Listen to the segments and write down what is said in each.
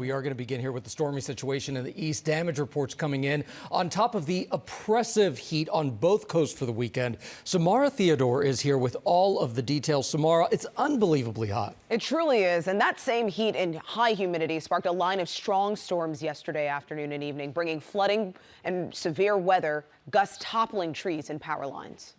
We are going to begin here with the stormy situation in the east. Damage reports coming in on top of the oppressive heat on both coasts for the weekend. Samara Theodore is here with all of the details. Samara, it's unbelievably hot. It truly is. And that same heat and high humidity sparked a line of strong storms yesterday afternoon and evening, bringing flooding and severe weather, gusts toppling trees and power lines.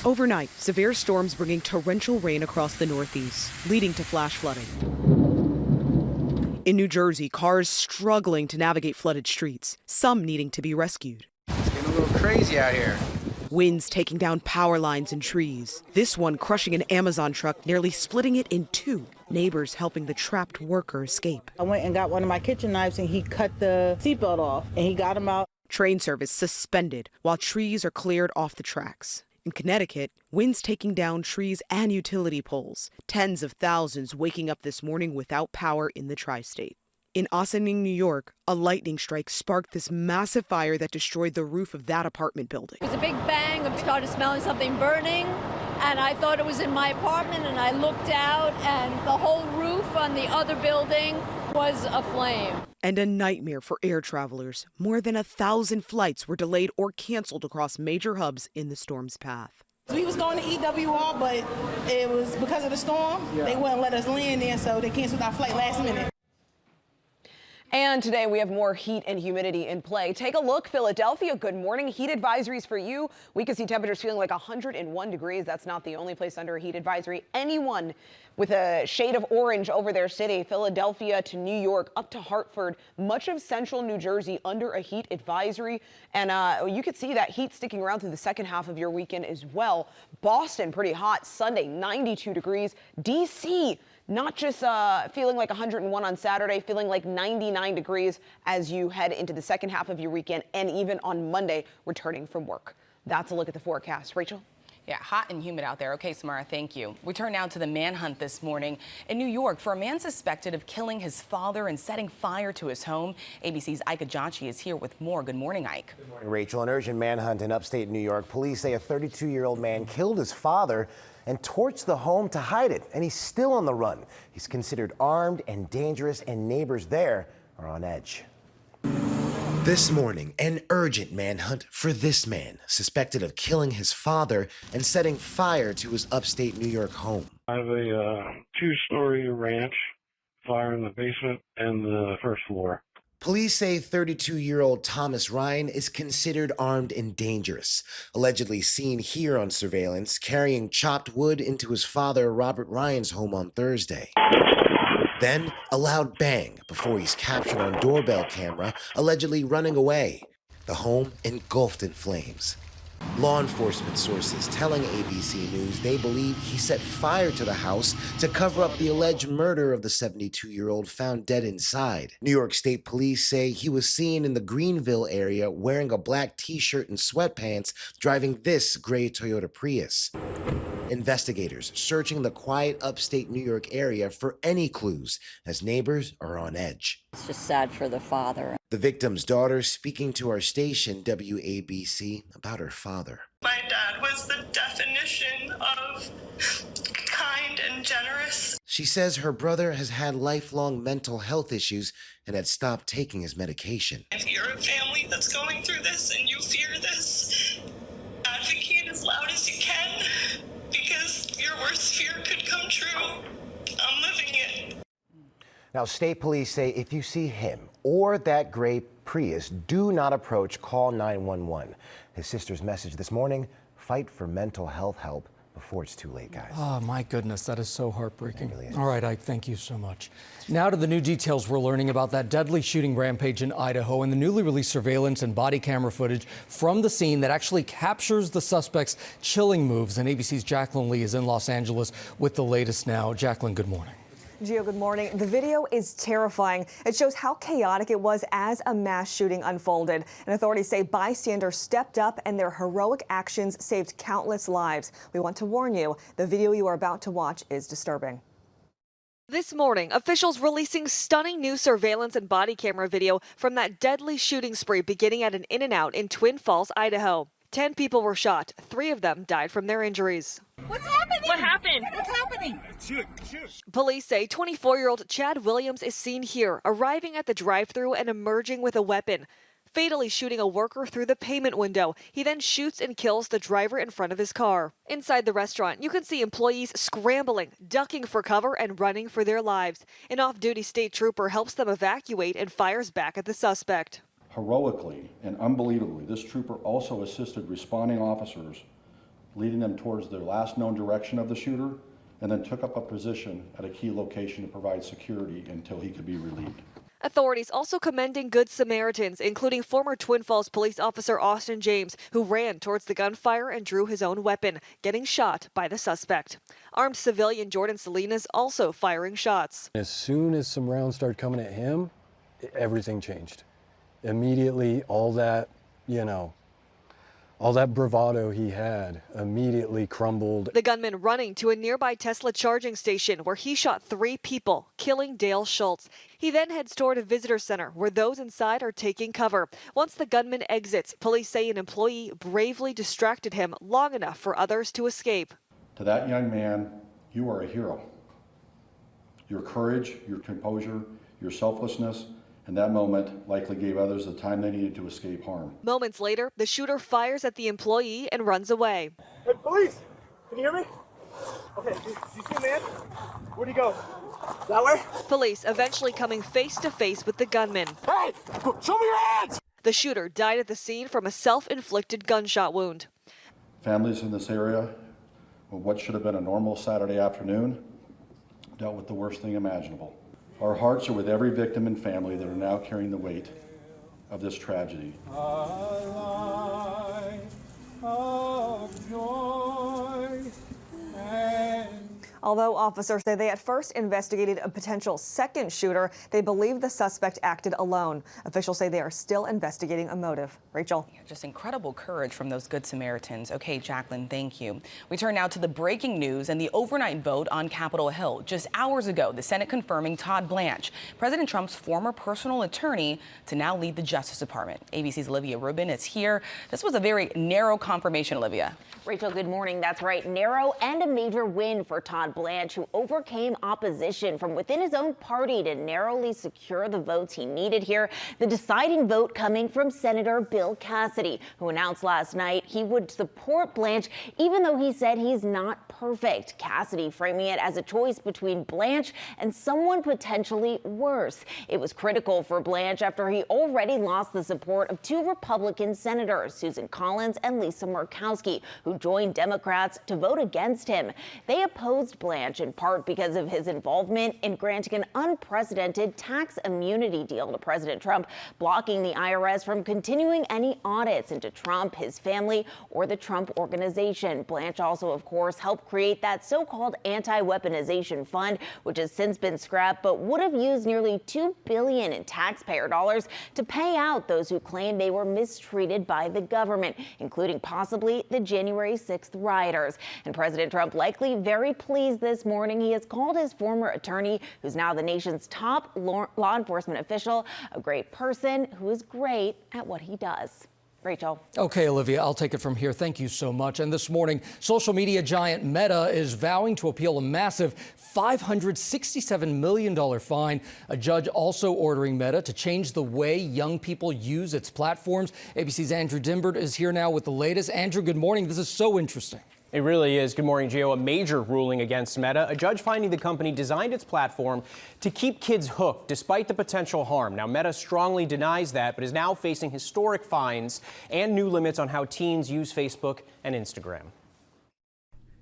Overnight, severe storms bringing torrential rain across the Northeast, leading to flash flooding. In New Jersey, cars struggling to navigate flooded streets, some needing to be rescued. It's getting a little crazy out here. Winds taking down power lines and trees. This one crushing an Amazon truck, nearly splitting it in two. Neighbors helping the trapped worker escape. I went and got one of my kitchen knives and he cut the seatbelt off and he got him out. Train service suspended while trees are cleared off the tracks. In Connecticut, winds taking down trees and utility poles. Tens of thousands waking up this morning without power in the tri-state. In Ossining, New York, a lightning strike sparked this massive fire that destroyed the roof of that apartment building. It was a big bang. I started smelling something burning, and I thought it was in my apartment, and I looked out, and the whole roof on the other building was aflame. And a nightmare for air travelers. More than 1,000 flights were delayed or canceled across major hubs in the storm's path. We was going to EWR, but it was because of the storm. They wouldn't let us land there, so they canceled our flight last minute. And today we have more heat and humidity in play. Take a look, Philadelphia. Good morning. Heat advisories for you. We can see temperatures feeling like 101 degrees. That's not the only place under a heat advisory. Anyone with a shade of orange over their city, Philadelphia to New York, up to Hartford, much of central New Jersey under a heat advisory. And you could see that heat sticking around through the second half of your weekend as well. Boston, pretty hot. Sunday, 92 degrees. D.C., not just feeling like 101 on Saturday, feeling like 99 degrees as you head into the second half of your weekend and even on Monday returning from work. That's a look at the forecast. Rachel? Yeah, hot and humid out there. Okay, Samara, thank you. We turn now to the manhunt this morning in New York for a man suspected of killing his father and setting fire to his home. ABC's Ike Ajachi is here with more. Good morning, Ike. Good morning, Rachel. An urgent manhunt in upstate New York. Police say a 32-year-old man killed his father and torched the home to hide it, and he's still on the run. He's considered armed and dangerous, and neighbors there are on edge. This morning, an urgent manhunt for this man, suspected of killing his father and setting fire to his upstate New York home. I have a two-story ranch, fire in the basement and the first floor. Police say 32-year-old Thomas Ryan is considered armed and dangerous, allegedly seen here on surveillance carrying chopped wood into his father Robert Ryan's home on Thursday. Then a loud bang before he's captured on doorbell camera, allegedly running away. The home engulfed in flames. Law enforcement sources telling ABC News they believe he set fire to the house to cover up the alleged murder of the 72-year-old found dead inside. New York State Police say he was seen in the Greenville area wearing a black t-shirt and sweatpants, driving this gray Toyota Prius. Investigators searching the quiet upstate New York area for any clues as neighbors are on edge. It's just sad for the father. The victim's daughter speaking to our station, WABC, about her father. My dad was the definition of kind and generous. She says her brother has had lifelong mental health issues and had stopped taking his medication. If you're a family that's going through this and you fear this, advocate as loud as you can, because your worst fear could come true. I'm living it. Now, state police say if you see him or that gray Prius, do not approach, call 911. His sister's message this morning, fight for mental health help before it's too late, guys. Oh, my goodness, that is so heartbreaking. It really is. All right, Ike, thank you so much. Now to the new details we're learning about that deadly shooting rampage in Idaho and the newly released surveillance and body camera footage from the scene that actually captures the suspect's chilling moves. And ABC's Jacqueline Lee is in Los Angeles with the latest now. Jacqueline, good morning. Gio, good morning. The video is terrifying. It shows how chaotic it was as a mass shooting unfolded. And authorities say bystanders stepped up and their heroic actions saved countless lives. We want to warn you, the video you are about to watch is disturbing. This morning, officials releasing stunning new surveillance and body camera video from that deadly shooting spree beginning at an In-N-Out in Twin Falls, Idaho. 10 people were shot. 3 of them died from their injuries. What's happening? What happened? What's happening? Shoot. Police say 24-year-old Chad Williams is seen here, arriving at the drive-thru and emerging with a weapon, fatally shooting a worker through the payment window. He then shoots and kills the driver in front of his car. Inside the restaurant, you can see employees scrambling, ducking for cover, and running for their lives. An off-duty state trooper helps them evacuate and fires back at the suspect. Heroically and unbelievably, this trooper also assisted responding officers, leading them towards the last known direction of the shooter, and then took up a position at a key location to provide security until he could be relieved. Authorities also commending Good Samaritans, including former Twin Falls police officer Austin James, who ran towards the gunfire and drew his own weapon, getting shot by the suspect. Armed civilian Jordan Salinas also firing shots. As soon as some rounds started coming at him, everything changed. Immediately, all that bravado he had immediately crumbled. The gunman running to a nearby Tesla charging station where he shot 3 people, killing Dale Schultz. He then heads toward a visitor center where those inside are taking cover. Once the gunman exits, police say an employee bravely distracted him long enough for others to escape. To that young man, you are a hero. Your courage, your composure, your selflessness, and that moment likely gave others the time they needed to escape harm. Moments later, the shooter fires at the employee and runs away. Hey, police! Can you hear me? Okay, do you see a man? Where'd he go? That way? Police eventually coming face to face with the gunman. Hey! Show me your hands! The shooter died at the scene from a self-inflicted gunshot wound. Families in this area, on what should have been a normal Saturday afternoon, dealt with the worst thing imaginable. Our hearts are with every victim and family that are now carrying the weight of this tragedy. A life of joy and Although officers say they at first investigated a potential second shooter, they believe the suspect acted alone. Officials say they are still investigating a motive. Rachel. Just incredible courage from those Good Samaritans. Okay, Jacqueline, thank you. We turn now to the breaking news and the overnight vote on Capitol Hill. Just hours ago, the Senate confirming Todd Blanche, President Trump's former personal attorney, to now lead the Justice Department. ABC's Olivia Rubin is here. This was a very narrow confirmation, Olivia. Rachel, good morning. That's right. Narrow and a major win for Todd Blanche, who overcame opposition from within his own party to narrowly secure the votes he needed here. The deciding vote coming from Senator Bill Cassidy, who announced last night he would support Blanche, even though he said he's not perfect. Cassidy framing it as a choice between Blanche and someone potentially worse. It was critical for Blanche after he already lost the support of 2 Republican senators, Susan Collins and Lisa Murkowski, who joined Democrats to vote against him. They opposed Blanche in part because of his involvement in granting an unprecedented tax immunity deal to President Trump, blocking the IRS from continuing any audits into Trump, his family, or the Trump Organization. Blanche also, of course, helped create that so-called anti-weaponization fund, which has since been scrapped, but would have used nearly $2 billion in taxpayer dollars to pay out those who claim they were mistreated by the government, including possibly the January 6th rioters. And President Trump likely very pleased this morning. He has called his former attorney, who's now the nation's top law enforcement official, a great person who is great at what he does. Rachel. Okay, Olivia, I'll take it from here. Thank you so much. And this morning, social media giant Meta is vowing to appeal a massive $567 million fine. A judge also ordering Meta to change the way young people use its platforms. ABC's Andrew Dimbert is here now with the latest. Andrew, good morning. This is so interesting. It really is. Good morning, Gio. A major ruling against Meta. A judge finding the company designed its platform to keep kids hooked despite the potential harm. Now, Meta strongly denies that, but is now facing historic fines and new limits on how teens use Facebook and Instagram.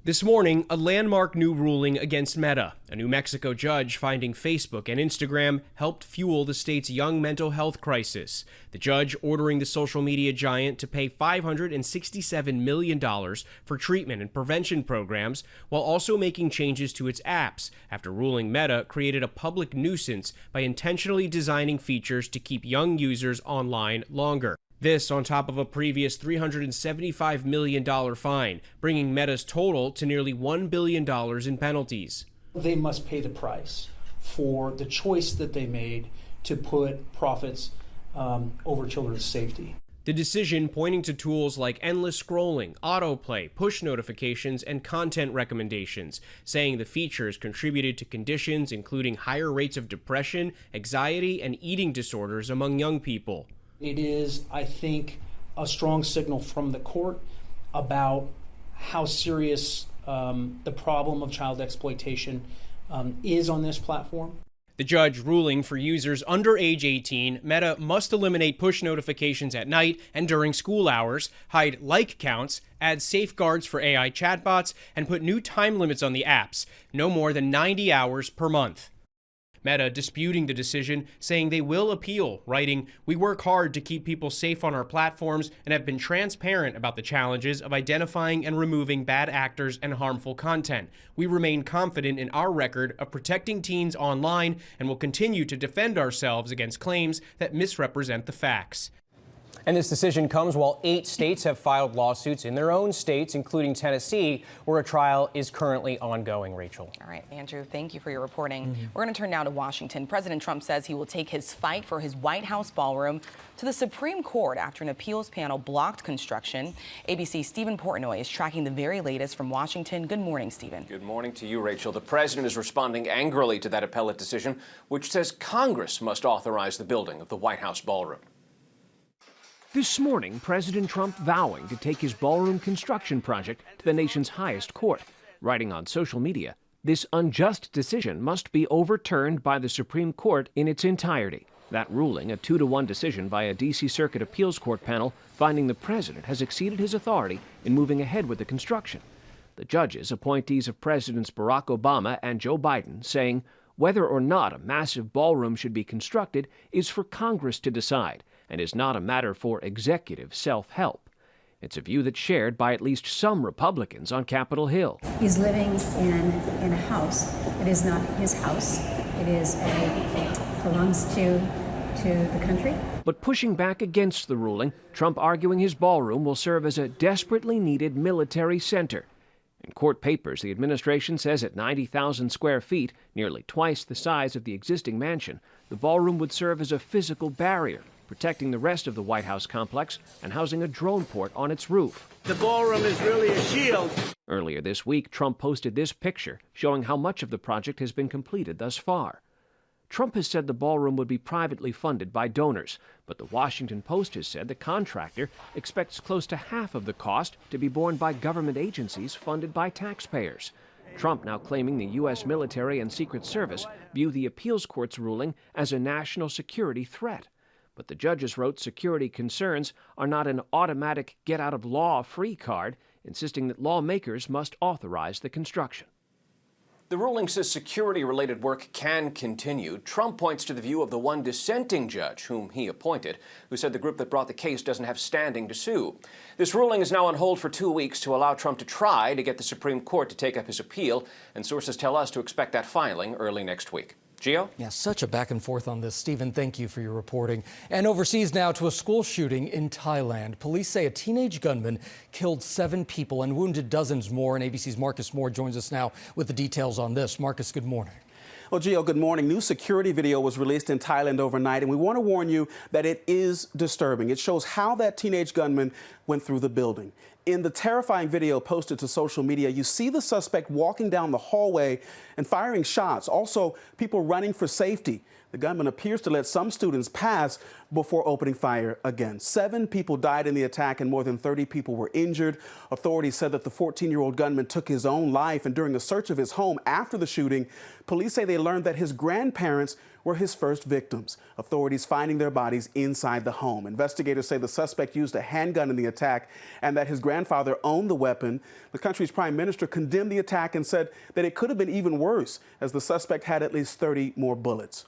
This morning, a landmark new ruling against Meta. A New Mexico judge finding Facebook and Instagram helped fuel the state's young mental health crisis. The judge ordering the social media giant to pay $567 million for treatment and prevention programs, while also making changes to its apps, after ruling Meta created a public nuisance by intentionally designing features to keep young users online longer. This on top of a previous $375 million fine, bringing Meta's total to nearly $1 billion in penalties. They must pay the price for the choice that they made to put profits over children's safety. The decision pointing to tools like endless scrolling, autoplay, push notifications, and content recommendations, saying the features contributed to conditions including higher rates of depression, anxiety, and eating disorders among young people. It is, I think, a strong signal from the court about how serious the problem of child exploitation is on this platform. The judge ruling for users under age 18, Meta must eliminate push notifications at night and during school hours, hide like counts, add safeguards for AI chatbots, and put new time limits on the apps, no more than 90 hours per month. Meta disputing the decision, saying they will appeal, writing, "We work hard to keep people safe on our platforms and have been transparent about the challenges of identifying and removing bad actors and harmful content. We remain confident in our record of protecting teens online and will continue to defend ourselves against claims that misrepresent the facts." And this decision comes while 8 states have filed lawsuits in their own states, including Tennessee, where a trial is currently ongoing, Rachel. All right, Andrew, thank you for your reporting. We're going to turn now to Washington. President Trump says he will take his fight for his White House ballroom to the Supreme Court after an appeals panel blocked construction. ABC's Stephen Portnoy is tracking the very latest from Washington. Good morning, Stephen. Good morning to you, Rachel. The president is responding angrily to that appellate decision, which says Congress must authorize the building of the White House ballroom. This morning, President Trump vowing to take his ballroom construction project to the nation's highest court, writing on social media, "This unjust decision must be overturned by the Supreme Court in its entirety." That ruling, a 2-1 decision by a D.C. Circuit Appeals Court panel, finding the president has exceeded his authority in moving ahead with the construction. The judges, appointees of Presidents Barack Obama and Joe Biden, saying whether or not a massive ballroom should be constructed is for Congress to decide, and is not a matter for executive self-help. It's a view that's shared by at least some Republicans on Capitol Hill. He's living in a house. It is not his house. Belongs to the country. But pushing back against the ruling, Trump arguing his ballroom will serve as a desperately needed military center. In court papers, the administration says at 90,000 square feet, nearly twice the size of the existing mansion, the ballroom would serve as a physical barrier, protecting the rest of the White House complex and housing a drone port on its roof. The ballroom is really a shield. Earlier this week, Trump posted this picture showing how much of the project has been completed thus far. Trump has said the ballroom would be privately funded by donors, but the Washington Post has said the contractor expects close to half of the cost to be borne by government agencies funded by taxpayers. Trump now claiming the U.S. military and Secret Service view the appeals court's ruling as a national security threat. But the judges wrote security concerns are not an automatic get-out-of-law-free card, insisting that lawmakers must authorize the construction. The ruling says security-related work can continue. Trump points to the view of the one dissenting judge, whom he appointed, who said the group that brought the case doesn't have standing to sue. This ruling is now on hold for 2 weeks to allow Trump to try to get the Supreme Court to take up his appeal, and sources tell us to expect that filing early next week. Gio? Yeah, such a back and forth on this. Stephen, thank you for your reporting. And overseas now to a school shooting in Thailand. Police say a teenage gunman killed 7 people and wounded dozens more. And ABC's Marcus Moore joins us now with the details on this. Marcus, good morning. Well, Gio, good morning. New security video was released in Thailand overnight, and we want to warn you that it is disturbing. It shows how that teenage gunman went through the building. In the terrifying video posted to social media, you see the suspect walking down the hallway and firing shots. Also, people running for safety. The gunman appears to let some students pass before opening fire again. 7 people died in the attack and more than 30 people were injured. Authorities said that the 14-year-old gunman took his own life, and during a search of his home after the shooting, police say they learned that his grandparents were his first victims. Authorities finding their bodies inside the home. Investigators say the suspect used a handgun in the attack and that his grandfather owned the weapon. The country's prime minister condemned the attack and said that it could have been even worse, as the suspect had at least 30 more bullets.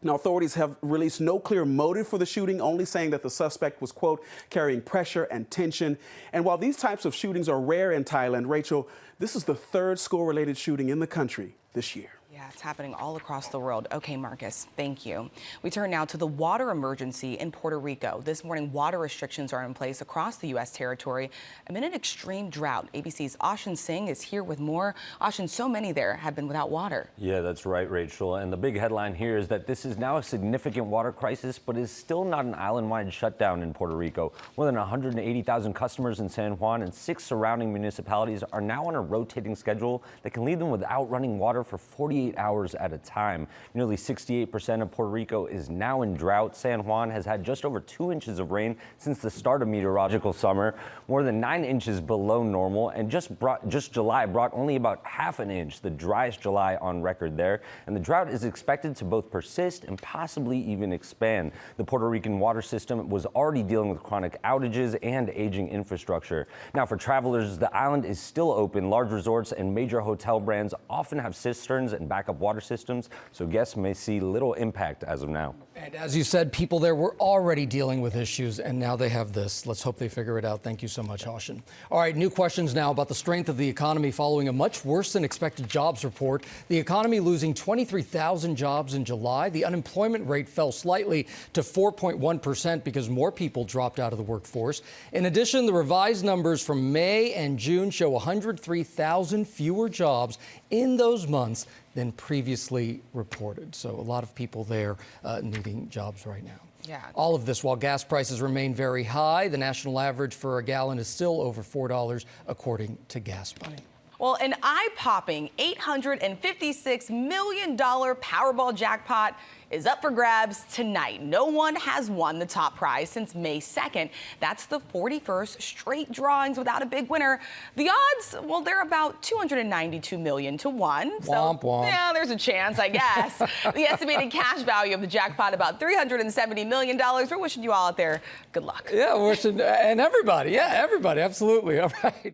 Now, authorities have released no clear motive for the shooting, only saying that the suspect was, quote, carrying pressure and tension. And while these types of shootings are rare in Thailand, Rachel, this is the 3rd school-related shooting in the country this year. Yeah, Yeah, it's happening all across the world. Okay, Marcus, thank you. We turn now to the water emergency in Puerto Rico. This morning, water restrictions are in place across the U.S. territory amid an extreme drought. ABC's Ashin Singh is here with more. Ashin, so many there have been without water. Yeah, that's right, Rachel. And the big headline here is that this is now a significant water crisis, but is still not an island-wide shutdown in Puerto Rico. More than 180,000 customers in San Juan and 6 surrounding municipalities are now on a rotating schedule that can leave them without running water for 48 hours at a time. Nearly 68% of Puerto Rico is now in drought. San Juan has had just over 2 inches of rain since the start of meteorological summer, more than 9 inches below normal, and just July brought only about half an inch, the driest July on record there. And the drought is expected to both persist and possibly even expand. The Puerto Rican water system was already dealing with chronic outages and aging infrastructure. Now, for travelers, the island is still open. Large resorts and major hotel brands often have cisterns and backup water systems, so guests may see little impact as of now. And as you said, people there were already dealing with issues, and now they have this. Let's hope they figure it out. Thank you so much, Ashin. All right, new questions now about the strength of the economy following a much worse than expected jobs report. The economy losing 23,000 jobs in July. The unemployment rate fell slightly to 4.1% because more people dropped out of the workforce. In addition, the revised numbers from May and June show 103,000 fewer jobs in those months than previously reported. So a lot of people there needing jobs right now. Yeah. All of this while gas prices remain very high. The national average for a gallon is still over $4, according to Gas Money. Well, an eye-popping $856 million Powerball jackpot is up for grabs tonight. No one has won the top prize since May 2nd. That's the 41st straight drawings without a big winner. The odds, well, they're about 292 million to 1. So, womp, womp. Yeah, there's a chance, I guess. The estimated cash value of the jackpot, about $370 million. We're wishing you all out there good luck. Yeah, wishing, and everybody. Yeah, everybody. Absolutely. All right.